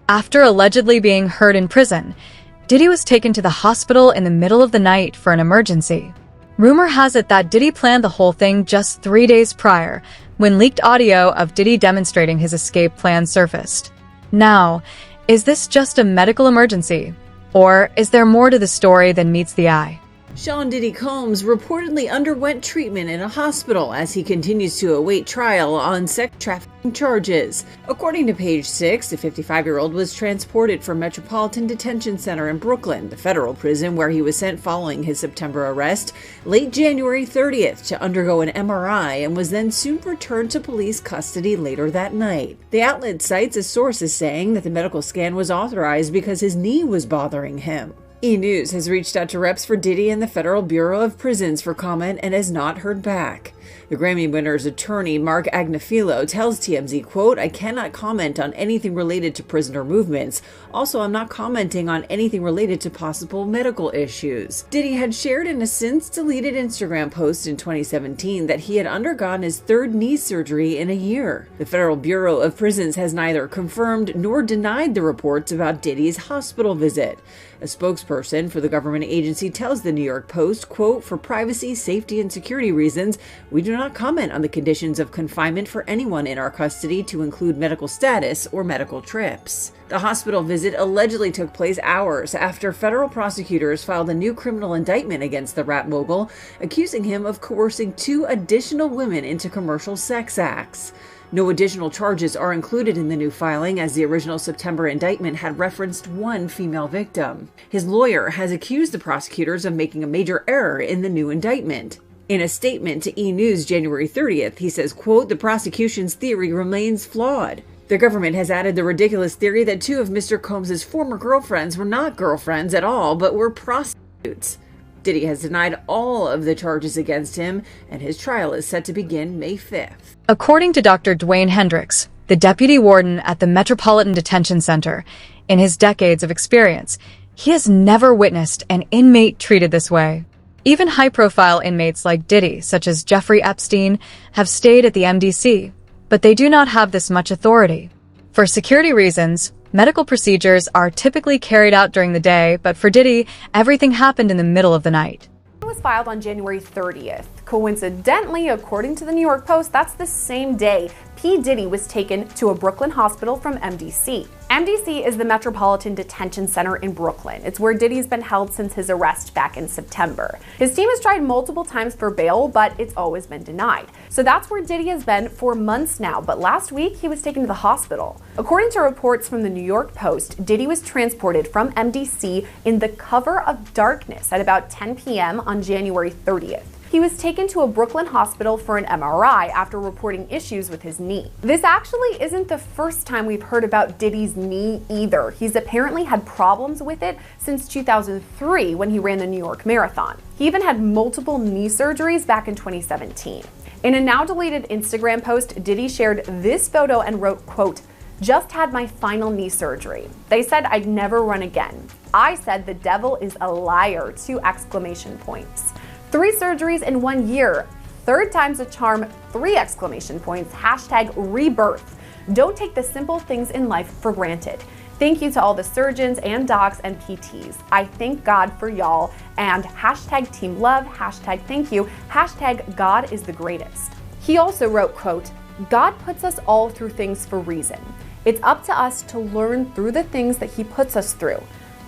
After allegedly being hurt in prison, Diddy was taken to the hospital in the middle of the night for an emergency. Rumor has it that Diddy planned the whole thing just 3 days prior, when leaked audio of Diddy demonstrating his escape plan surfaced. Now, is this just a medical emergency? Or is there more to the story than meets the eye? Sean Diddy Combs reportedly underwent treatment in a hospital as he continues to await trial on sex trafficking charges. According to Page 6, the 55-year-old was transported from Metropolitan Detention Center in Brooklyn, the federal prison where he was sent following his September arrest, late January 30th to undergo an MRI and was then soon returned to police custody later that night. The outlet cites a source as saying that the medical scan was authorized because his knee was bothering him. E! News has reached out to reps for Diddy and the Federal Bureau of Prisons for comment and has not heard back. The Grammy winner's attorney, Mark Agnafilo, tells TMZ, quote, "I cannot comment on anything related to prisoner movements. Also, I'm not commenting on anything related to possible medical issues." Diddy had shared in a since-deleted Instagram post in 2017 that he had undergone his third knee surgery in a year. The Federal Bureau of Prisons has neither confirmed nor denied the reports about Diddy's hospital visit. A spokesperson for the government agency tells the New York Post, quote, "For privacy, safety, and security reasons, we do not comment on the conditions of confinement for anyone in our custody to include medical status or medical trips." The hospital visit allegedly took place hours after federal prosecutors filed a new criminal indictment against the rap mogul, accusing him of coercing 2 additional women into commercial sex acts. No additional charges are included in the new filing, as the original September indictment had referenced 1 female victim. His lawyer has accused the prosecutors of making a major error in the new indictment. In a statement to E! News January 30th, he says, quote, "The prosecution's theory remains flawed. The government has added the ridiculous theory that 2 of Mr. Combs' former girlfriends were not girlfriends at all, but were prostitutes." Diddy has denied all of the charges against him, and his trial is set to begin May 5th. According to Dr. Dwayne Hendricks, the deputy warden at the Metropolitan Detention Center, in his decades of experience, he has never witnessed an inmate treated this way. Even high-profile inmates like Diddy, such as Jeffrey Epstein, have stayed at the MDC, but they do not have this much authority. For security reasons, medical procedures are typically carried out during the day, but for Diddy, everything happened in the middle of the night. It was filed on January 30th. Coincidentally, according to the New York Post, that's the same day P. Diddy was taken to a Brooklyn hospital from MDC. MDC is the Metropolitan Detention Center in Brooklyn. It's where Diddy's been held since his arrest back in September. His team has tried multiple times for bail, but it's always been denied. So that's where Diddy has been for months now, but last week he was taken to the hospital. According to reports from the New York Post, Diddy was transported from MDC in the cover of darkness at about 10 p.m. on January 30th. He was taken to a Brooklyn hospital for an MRI after reporting issues with his knee. This actually isn't the first time we've heard about Diddy's knee either. He's apparently had problems with it since 2003 when he ran the New York Marathon. He even had multiple knee surgeries back in 2017. In a now deleted Instagram post, Diddy shared this photo and wrote, quote, "Just had my final knee surgery. They said I'd never run again. I said the devil is a liar, 2 exclamation points. 3 surgeries in 1 year. 3rd time's a charm, 3 exclamation points. Hashtag rebirth. Don't take the simple things in life for granted. Thank you to all the surgeons and docs and PTs. I thank God for y'all. And hashtag team love, hashtag thank you, hashtag God is the greatest." He also wrote, quote, "God puts us all through things for a reason. It's up to us to learn through the things that he puts us through.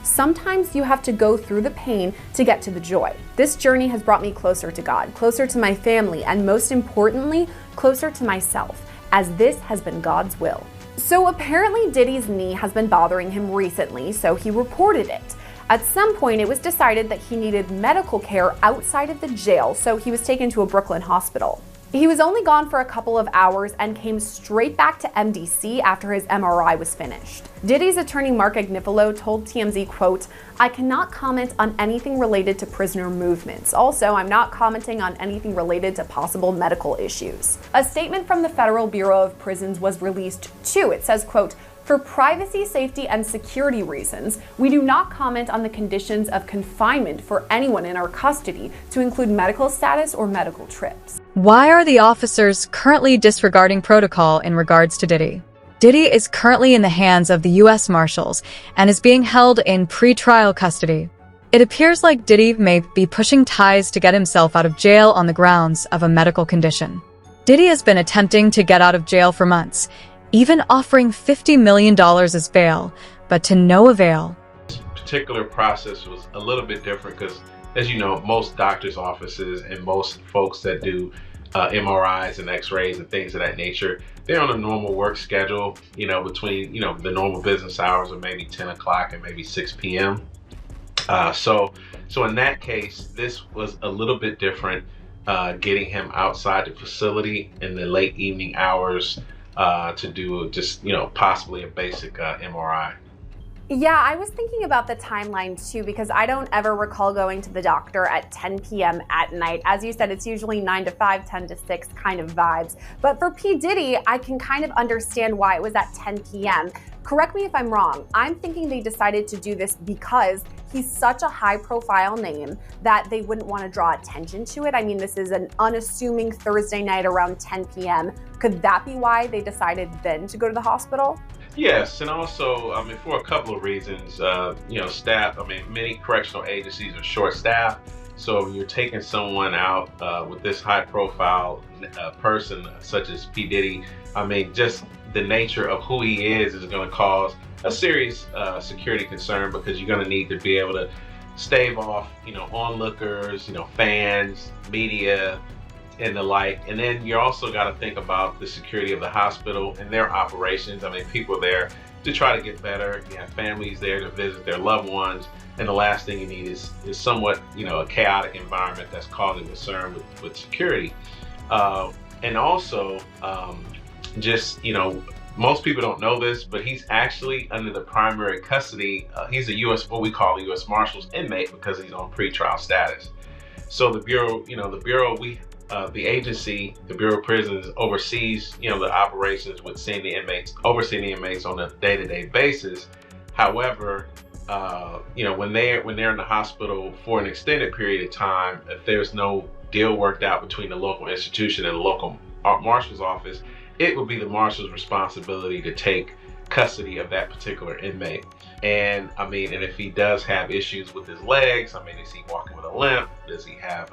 Sometimes you have to go through the pain to get to the joy. This journey has brought me closer to God, closer to my family, and most importantly, closer to myself, as this has been God's will." So apparently Diddy's knee has been bothering him recently, so he reported it. At some point, it was decided that he needed medical care outside of the jail, so he was taken to a Brooklyn hospital. He was only gone for a couple of hours and came straight back to MDC after his MRI was finished. Diddy's attorney Mark Agnifilo told TMZ, quote, "I cannot comment on anything related to prisoner movements. Also, I'm not commenting on anything related to possible medical issues." A statement from the Federal Bureau of Prisons was released too. It says, quote, "For privacy, safety, and security reasons, we do not comment on the conditions of confinement for anyone in our custody to include medical status or medical trips." Why are the officers currently disregarding protocol in regards to Diddy? Diddy is currently in the hands of the U.S. Marshals and is being held in pre-trial custody. It appears like Diddy may be pushing ties to get himself out of jail on the grounds of a medical condition. Diddy has been attempting to get out of jail for months, even offering $50 million as bail, but to no avail. This particular process was a little bit different because, as you know, most doctors' offices and most folks that do MRIs and x-rays and things of that nature, they're on a normal work schedule, between, the normal business hours of maybe 10 o'clock and maybe 6 p.m. So in that case, this was a little bit different, getting him outside the facility in the late evening hours to do just, possibly a basic MRI. Yeah, I was thinking about the timeline too, because I don't ever recall going to the doctor at 10 p.m. at night. As you said, it's usually 9 to 5, 10 to 6 kind of vibes. But for P. Diddy, I can kind of understand why it was at 10 p.m. Correct me if I'm wrong. I'm thinking they decided to do this because he's such a high-profile name that they wouldn't want to draw attention to it. I mean, this is an unassuming Thursday night around 10 p.m. Could that be why they decided then to go to the hospital? Yes, and also, for a couple of reasons, staff, many correctional agencies are short-staffed. So if you're taking someone out with this high-profile person such as P. Diddy, just the nature of who he is going to cause a serious security concern, because you're going to need to be able to stave off, onlookers, fans, media, and the like. And then you also got to think about the security of the hospital and their operations. People are there to try to get better. You have families there to visit their loved ones. And the last thing you need is somewhat, a chaotic environment that's causing concern with security. And also, most people don't know this, but he's actually under the primary custody. He's a what we call a U.S. Marshals inmate, because he's on pretrial status. So the Bureau, the agency, the Bureau of Prisons, oversees, the operations with overseeing the inmates on a day-to-day basis. However, when they're in the hospital for an extended period of time, if there's no deal worked out between the local institution and the local marshal's office, it would be the marshal's responsibility to take custody of that particular inmate. And and if he does have issues with his legs, is he walking with a limp? Does he have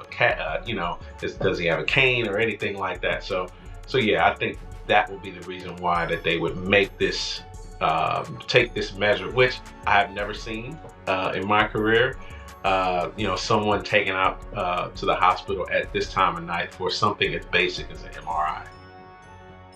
does he have a cane or anything like that? So yeah, I think that would be the reason why that they would make this, take this measure, which I have never seen in my career. Someone taken out to the hospital at this time of night for something as basic as an MRI.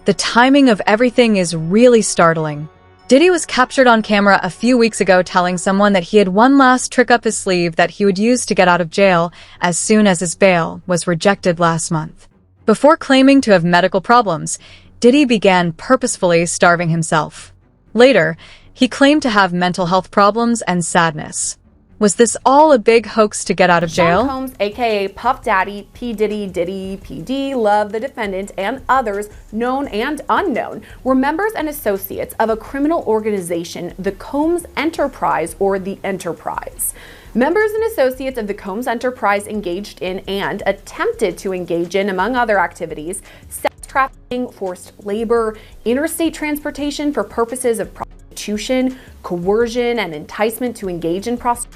The timing of everything is really startling. Diddy was captured on camera a few weeks ago telling someone that he had one last trick up his sleeve that he would use to get out of jail as soon as his bail was rejected last month. Before claiming to have medical problems, Diddy began purposefully starving himself. Later, he claimed to have mental health problems and sadness. Was this all a big hoax to get out of jail? Sean Combs, aka Puff Daddy, P. Diddy, Diddy, PD, Love, the defendant, and others, known and unknown, were members and associates of a criminal organization, the Combs Enterprise, or the Enterprise. Members and associates of the Combs Enterprise engaged in and attempted to engage in, among other activities, sex trafficking, forced labor, interstate transportation for purposes of prostitution, coercion and enticement to engage in prostitution,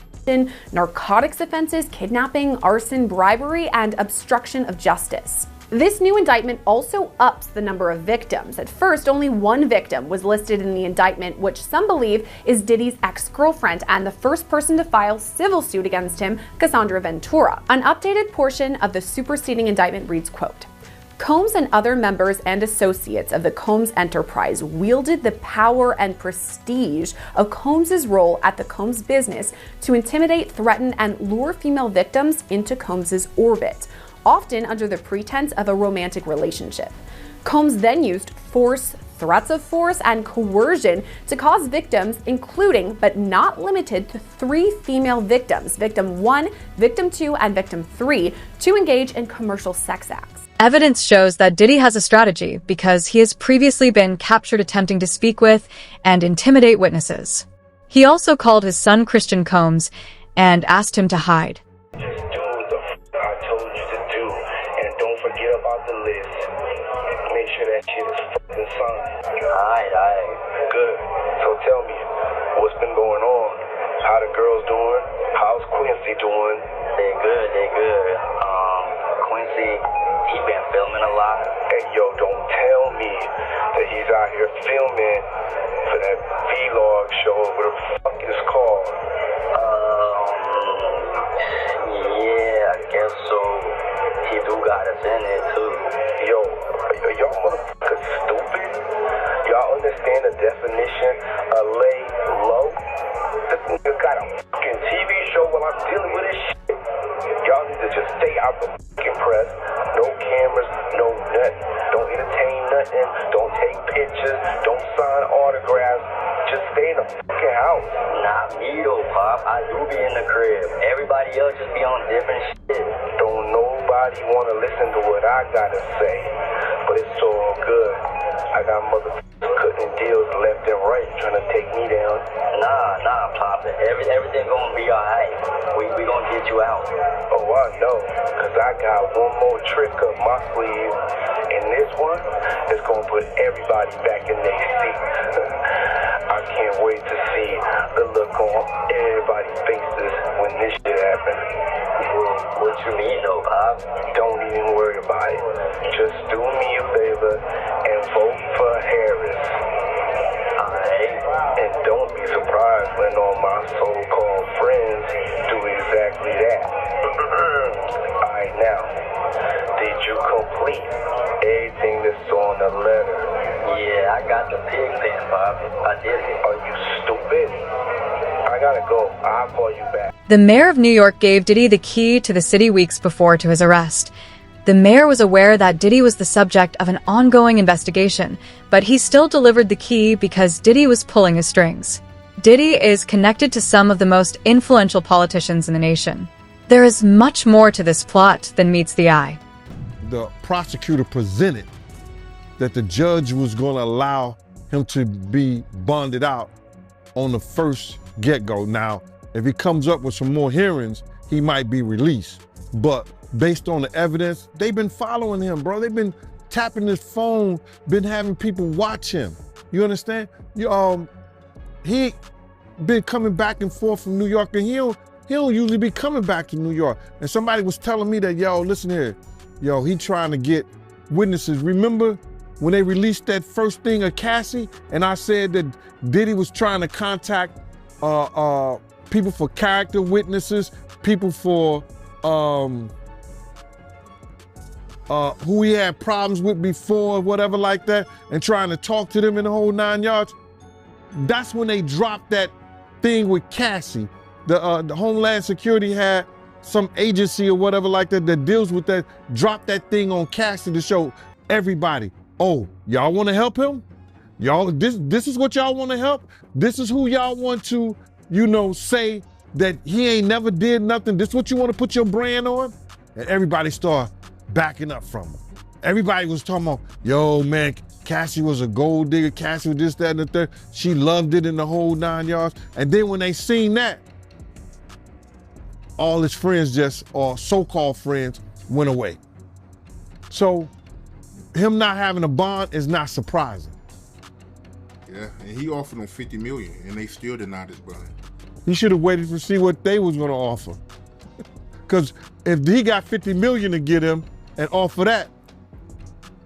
narcotics offenses, kidnapping, arson, bribery, and obstruction of justice. This new indictment also ups the number of victims. At first, only one victim was listed in the indictment, which some believe is Diddy's ex-girlfriend and the first person to file civil suit against him, Cassandra Ventura. An updated portion of the superseding indictment reads, quote, Combs and other members and associates of the Combs Enterprise wielded the power and prestige of Combs's role at the Combs business to intimidate, threaten, and lure female victims into Combs's orbit, often under the pretense of a romantic relationship. Combs then used force, threats of force, and coercion to cause victims, including but not limited to 3 female victims, victim 1, victim 2, and victim 3, to engage in commercial sex acts. Evidence shows that Diddy has a strategy because he has previously been captured attempting to speak with and intimidate witnesses. He also called his son Christian Combs and asked him to hide. Just do the I told you to do, and don't forget about the list. Make sure that shit is fucking signed. Alright. you doing? They good, they good. Quincy, he been filming a lot. Hey, yo, don't tell me that he's out here filming for that vlog show, what the fuck it's called. Yeah, I guess so. He do got us in it too. Yo, y'all motherfuckers stupid? Y'all understand the definition of lay low? This nigga got a fucking TV show while I'm dealing with this shit. Y'all need to just stay out the fucking press. No cameras, no nothing. Don't entertain nothing. Don't take pictures. Don't sign autographs. Just stay in the fucking house. Not me though, Pop. I do be in the crib. Everybody else just be on different shit. Don't nobody want to listen to what I gotta say. But it's all good. I got motherfuckers cutting deals left and right trying to take me down. Nah, Pop. Everything gonna be alright. We gonna get you out. Oh, I know. Cause I got one more trick up my sleeve. And this one is gonna put everybody back in their seats. I can't wait to see the look on everybody's faces when this shit happens. What you mean though, Pop? Don't even worry about it. Just do me a favor and vote for Harris. Alright. And don't be surprised when all my so-called friends do exactly that. Alright, now, did you complete everything that's on the letter? Yeah, I got the pig pen, Pop. I did it. Are you stupid? I gotta go. I'll call you back. The mayor of New York gave Diddy the key to the city weeks before to his arrest. The mayor was aware that Diddy was the subject of an ongoing investigation, but he still delivered the key because Diddy was pulling his strings. Diddy is connected to some of the most influential politicians in the nation. There is much more to this plot than meets the eye. The prosecutor presented that the judge was going to allow him to be bonded out on the first get-go. Now, if he comes up with some more hearings, he might be released. But based on the evidence, they've been following him, bro. They've been tapping his phone, been having people watch him. You understand? He been coming back and forth from New York, and he don't usually be coming back to New York. And somebody was telling me that, yo, listen here, yo, he trying to get witnesses. Remember when they released that first thing of Cassie, and I said that Diddy was trying to contact people for character witnesses, people for who he had problems with before, whatever like that, and trying to talk to them in the whole 9 yards. That's when they dropped that thing with Cassie. The Homeland Security had some agency or whatever like that that deals with that, dropped that thing on Cassie to show everybody, oh, y'all want to help him? Y'all, this is what y'all want to help? This is who y'all want to, say that he ain't never did nothing. This is what you want to put your brand on? And everybody started backing up from him. Everybody was talking about, yo, man, Cassie was a gold digger. Cassie was this, that, and the third. She loved it in the whole 9 yards. And then when they seen that, all his friends or so-called friends, went away. So him not having a bond is not surprising. Yeah, and he offered them $50 million, and they still denied his bond. He should have waited to see what they was gonna offer. Because if he got $50 million to get him and offer that,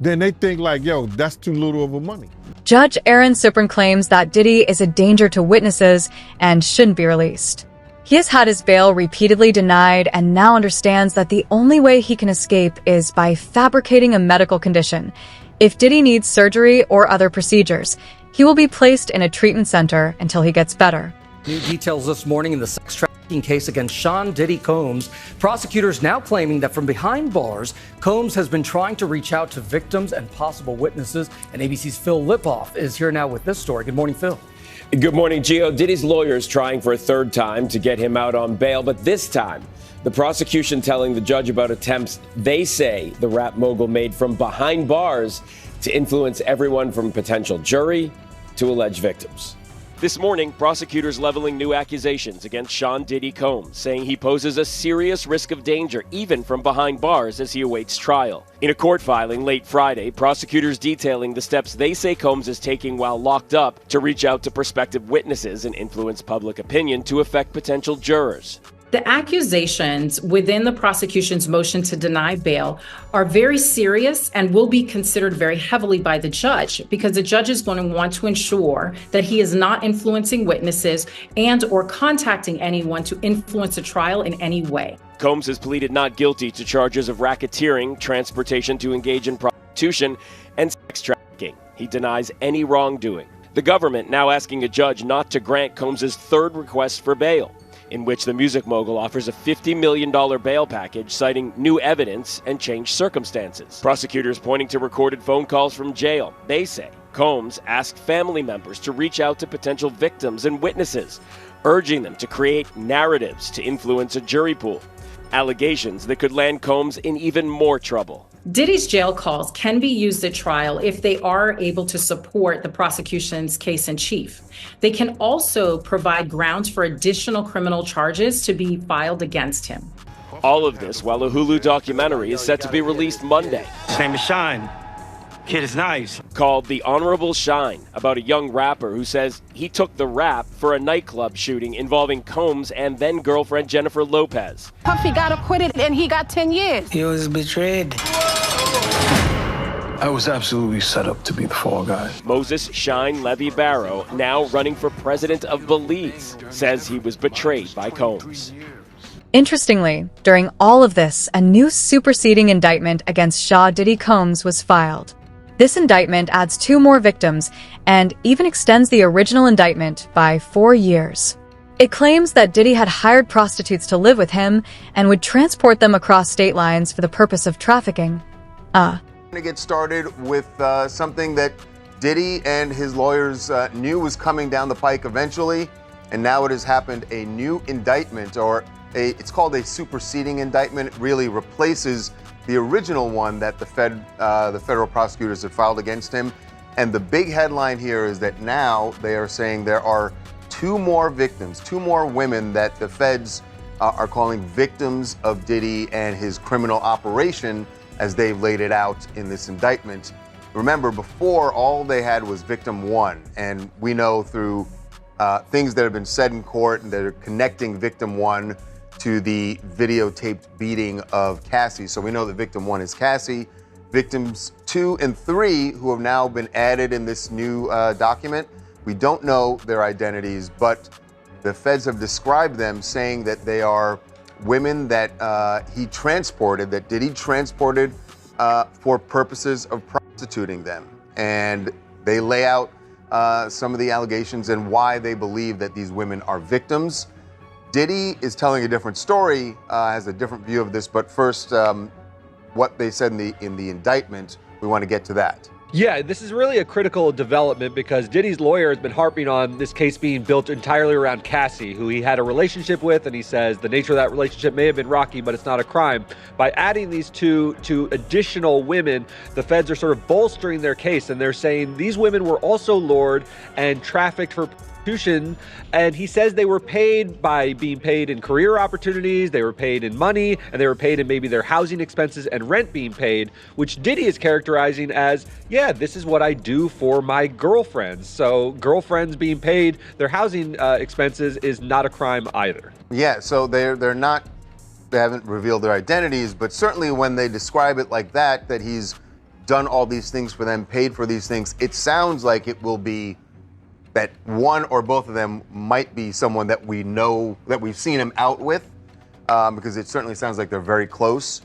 then they think like, yo, that's too little of a money. Judge Aaron Suprin claims that Diddy is a danger to witnesses and shouldn't be released. He has had his bail repeatedly denied and now understands that the only way he can escape is by fabricating a medical condition. If Diddy needs surgery or other procedures, he will be placed in a treatment center until he gets better. New details this morning in the sex trafficking case against Sean Diddy Combs. Prosecutors now claiming that from behind bars, Combs has been trying to reach out to victims and possible witnesses. And ABC's Phil Lipoff is here now with this story. Good morning, Phil. Good morning, Gio. Diddy's lawyers trying for a third time to get him out on bail, but this time, the prosecution telling the judge about attempts they say the rap mogul made from behind bars to influence everyone from potential jury to alleged victims. This morning, prosecutors leveling new accusations against Sean Diddy Combs, saying he poses a serious risk of danger even from behind bars as he awaits trial. In a court filing late Friday, prosecutors detailing the steps they say Combs is taking while locked up to reach out to prospective witnesses and influence public opinion to affect potential jurors. The accusations within the prosecution's motion to deny bail are very serious and will be considered very heavily by the judge, because the judge is going to want to ensure that he is not influencing witnesses and or contacting anyone to influence a trial in any way. Combs has pleaded not guilty to charges of racketeering, transportation to engage in prostitution, and sex trafficking. He denies any wrongdoing. The government now asking a judge not to grant Combs' third request for bail, in which the music mogul offers a $50 million bail package, citing new evidence and changed circumstances. Prosecutors pointing to recorded phone calls from jail. They say Combs asked family members to reach out to potential victims and witnesses, urging them to create narratives to influence a jury pool. Allegations that could land Combs in even more trouble. Diddy's jail calls can be used at trial if they are able to support the prosecution's case in chief. They can also provide grounds for additional criminal charges to be filed against him. All of this while a Hulu documentary is set to be released Monday. His name is Shine. Kid is nice. Called The Honorable Shine, about a young rapper who says he took the rap for a nightclub shooting involving Combs and then girlfriend Jennifer Lopez. Puffy got acquitted and he got 10 years. He was betrayed. I was absolutely set up to be the fall guy. Moses Shine Levy Barrow, now running for president of Belize, says he was betrayed by Combs. Interestingly, during all of this, a new superseding indictment against Shah Diddy Combs was filed. This indictment adds 2 more victims and even extends the original indictment by 4 years. It claims that Diddy had hired prostitutes to live with him and would transport them across state lines for the purpose of trafficking. To get started with something that Diddy and his lawyers knew was coming down the pike eventually, and now it has happened. A new indictment, it's called a superseding indictment. It really replaces the original one that the federal prosecutors had filed against him. And the big headline here is that now they are saying there are 2 more victims, 2 more women that the feds are calling victims of Diddy and his criminal operation, as they've laid it out in this indictment. Remember, before, all they had was victim 1, and we know through things that have been said in court and that are connecting victim 1 to the videotaped beating of Cassie. So we know that victim 1 is Cassie. Victims 2 and 3, who have now been added in this new document, we don't know their identities, but the feds have described them, saying that they are women that that Diddy transported for purposes of prostituting them. And they lay out some of the allegations and why they believe that these women are victims. Diddy is telling a different story, has a different view of this, but first, what they said in the indictment, we want to get to that. Yeah, this is really a critical development because Diddy's lawyer has been harping on this case being built entirely around Cassie, who he had a relationship with, and he says the nature of that relationship may have been rocky, but it's not a crime. By adding these two additional women, the feds are sort of bolstering their case, and they're saying these women were also lured and trafficked for prostitution, and he says they were paid by being paid in career opportunities, they were paid in money, and they were paid in maybe their housing expenses and rent being paid, which Diddy is characterizing as, yeah, this is what I do for my girlfriends. So girlfriends being paid their housing expenses is not a crime either. Yeah, so they haven't revealed their identities, but certainly when they describe it like that he's done all these things for them, paid for these things, it sounds like it will be that one or both of them might be someone that we know, that we've seen him out with, because it certainly sounds like they're very close,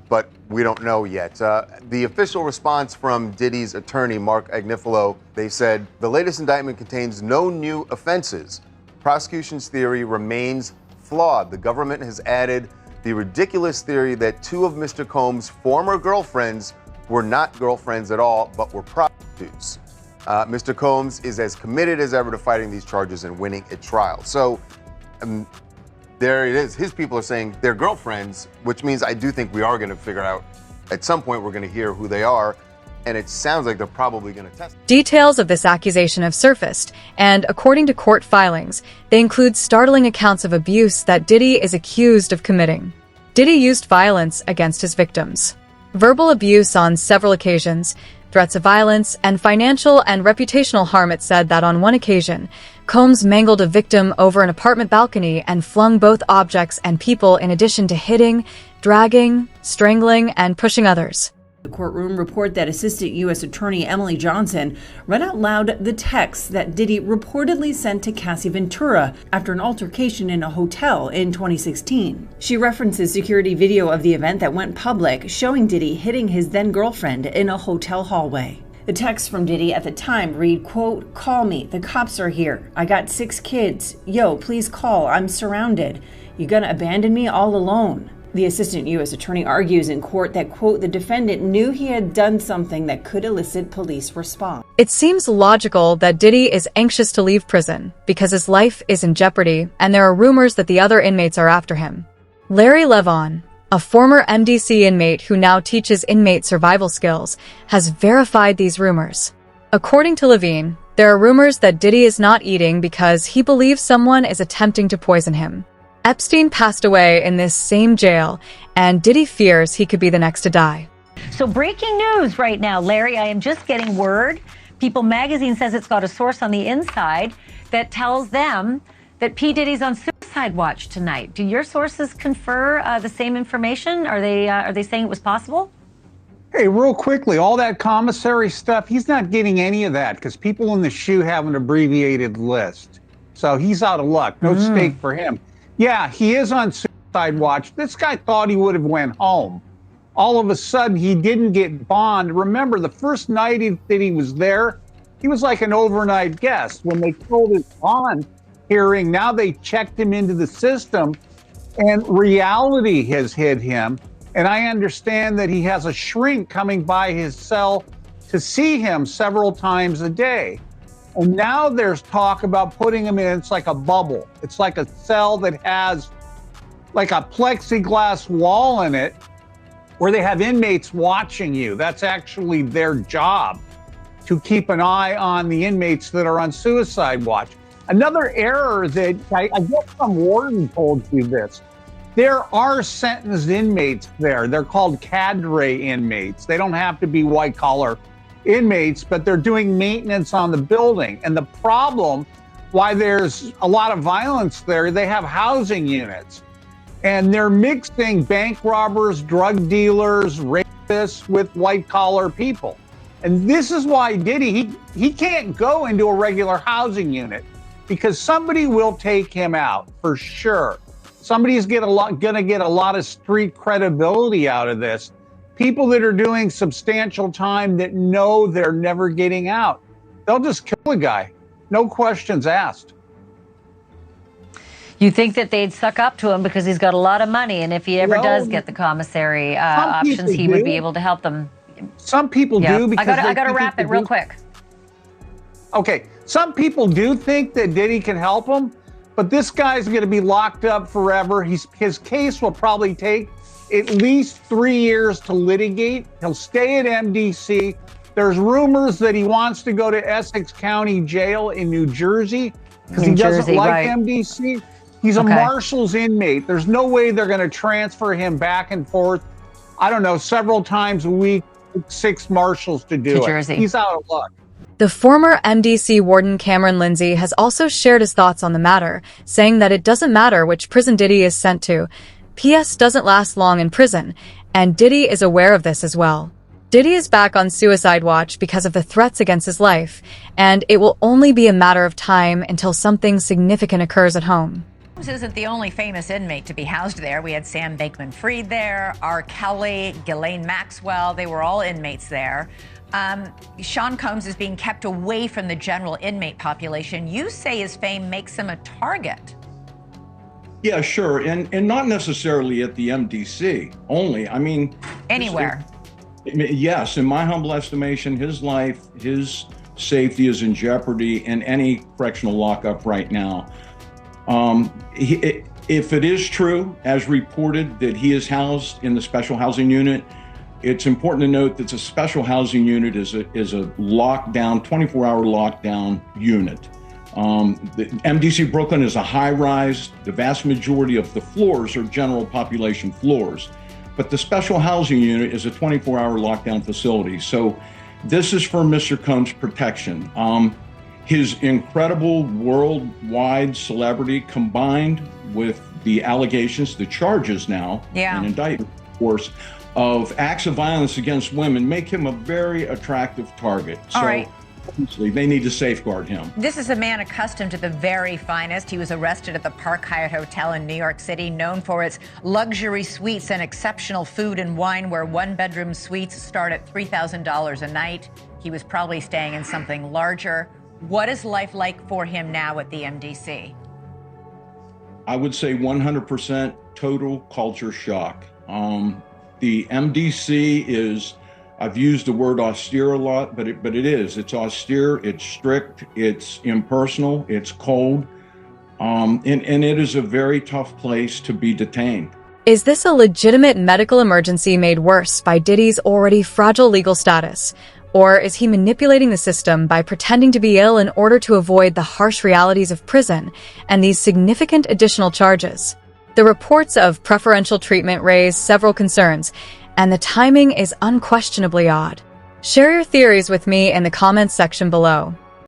but we don't know yet. The official response from Diddy's attorney, Mark Agnifilo, they said, the latest indictment contains no new offenses. Prosecution's theory remains flawed. The government has added the ridiculous theory that 2 of Mr. Combs' former girlfriends were not girlfriends at all, but were prostitutes. Mr. Combs is as committed as ever to fighting these charges and winning a trial. So there it is. His people are saying they're girlfriends, which means I do think we are going to figure out, at some point we're going to hear who they are, and it sounds like they're probably going to test. Details of this accusation have surfaced, and according to court filings, they include startling accounts of abuse that Diddy is accused of committing. Diddy used violence against his victims. Verbal abuse on several occasions, threats of violence, and financial and reputational harm. It said that on one occasion, Combs mangled a victim over an apartment balcony and flung both objects and people in addition to hitting, dragging, strangling, and pushing others. The courtroom report that Assistant U.S. Attorney Emily Johnson read out loud the text that Diddy reportedly sent to Cassie Ventura after an altercation in a hotel in 2016. She references security video of the event that went public, showing Diddy hitting his then-girlfriend in a hotel hallway. The text from Diddy at the time read, quote, "Call me, the cops are here. I got 6 kids. Yo, please call, I'm surrounded. You gonna abandon me all alone?" The Assistant U.S. Attorney argues in court that, quote, the defendant knew he had done something that could elicit police response. It seems logical that Diddy is anxious to leave prison because his life is in jeopardy and there are rumors that the other inmates are after him. Larry Levon, a former MDC inmate who now teaches inmate survival skills, has verified these rumors. According to Levine, there are rumors that Diddy is not eating because he believes someone is attempting to poison him. Epstein passed away in this same jail, and Diddy fears he could be the next to die. So breaking news right now, Larry, I am just getting word. People magazine says it's got a source on the inside that tells them that P. Diddy's on suicide watch tonight. Do your sources confer the same information? Are they saying it was possible? Hey, real quickly, all that commissary stuff, he's not getting any of that because people in the SHU have an abbreviated list. So he's out of luck. No stake for him. Yeah, he is on suicide watch. This guy thought he would have went home. All of a sudden, he didn't get bond. Remember, the first night that he was there, he was like an overnight guest. When they told his bond hearing, now they checked him into the system, and reality has hit him. And I understand that he has a shrink coming by his cell to see him several times a day. And now there's talk about putting him in, it's like a bubble. It's like a cell that has like a plexiglass wall in it where they have inmates watching you. That's actually their job, to keep an eye on the inmates that are on suicide watch. Another error that I guess some warden told you this. There are sentenced inmates there. They're called cadre inmates. They don't have to be white collar inmates, but they're doing maintenance on the building. And the problem why there's a lot of violence there, they have housing units and they're mixing bank robbers, drug dealers, rapists with white collar people. And this is why Diddy, he can't go into a regular housing unit because somebody will take him out for sure. Somebody's gonna get a lot of street credibility out of this. People that are doing substantial time that know they're never getting out, they'll just kill a guy. No questions asked. You think that they'd suck up to him because he's got a lot of money, and if he ever does get the commissary options, he would be able to help them. Some people do because I got to wrap it real quick. Okay, some people do think that Diddy can help them, but this guy's going to be locked up forever. His case will probably take at least 3 years to litigate. He'll stay at MDC. There's rumors that he wants to go to Essex County Jail in New Jersey because he doesn't like MDC. He's a Marshals inmate. There's no way they're going to transfer him back and forth, I don't know, several times a week, 6 marshals to do it. Jersey. He's out of luck. The former MDC warden Cameron Lindsay has also shared his thoughts on the matter, saying that it doesn't matter which prison Diddy is sent to. PS doesn't last long in prison, and Diddy is aware of this as well. Diddy is back on suicide watch because of the threats against his life, and it will only be a matter of time until something significant occurs at home. This isn't the only famous inmate to be housed there. We had Sam Bankman-Fried there, R. Kelly, Ghislaine Maxwell. They were all inmates there. Sean Combs is being kept away from the general inmate population. You say his fame makes him a target. Yeah, sure. And not necessarily at the MDC only. I mean, anywhere. Yes, in my humble estimation, his life, his safety is in jeopardy in any correctional lockup right now. If it is true, as reported, that he is housed in the special housing unit, it's important to note that the special housing unit is a lockdown, 24-hour lockdown unit. The MDC Brooklyn is a high-rise. The vast majority of the floors are general population floors. But the special housing unit is a 24-hour lockdown facility. So This is for Mr. Combs' protection. His incredible worldwide celebrity combined with the allegations, the charges now, an indictment, of course, of acts of violence against women make him a very attractive target. All right. Obviously, they need to safeguard him. This is a man accustomed to the very finest. He was arrested at the Park Hyatt Hotel in New York City, known for its luxury suites and exceptional food and wine, where one-bedroom suites start at $3,000 a night. He was probably staying in something larger. What is life like for him now at the MDC? I would say 100% total culture shock. The MDC is, I've used the word austere a lot, but it is. It's austere, it's strict, it's impersonal, it's cold, and it is a very tough place to be detained. Is this a legitimate medical emergency made worse by Diddy's already fragile legal status? Or is he manipulating the system by pretending to be ill in order to avoid the harsh realities of prison and these significant additional charges? The reports of preferential treatment raise several concerns, and the timing is unquestionably odd. Share your theories with me in the comments section below.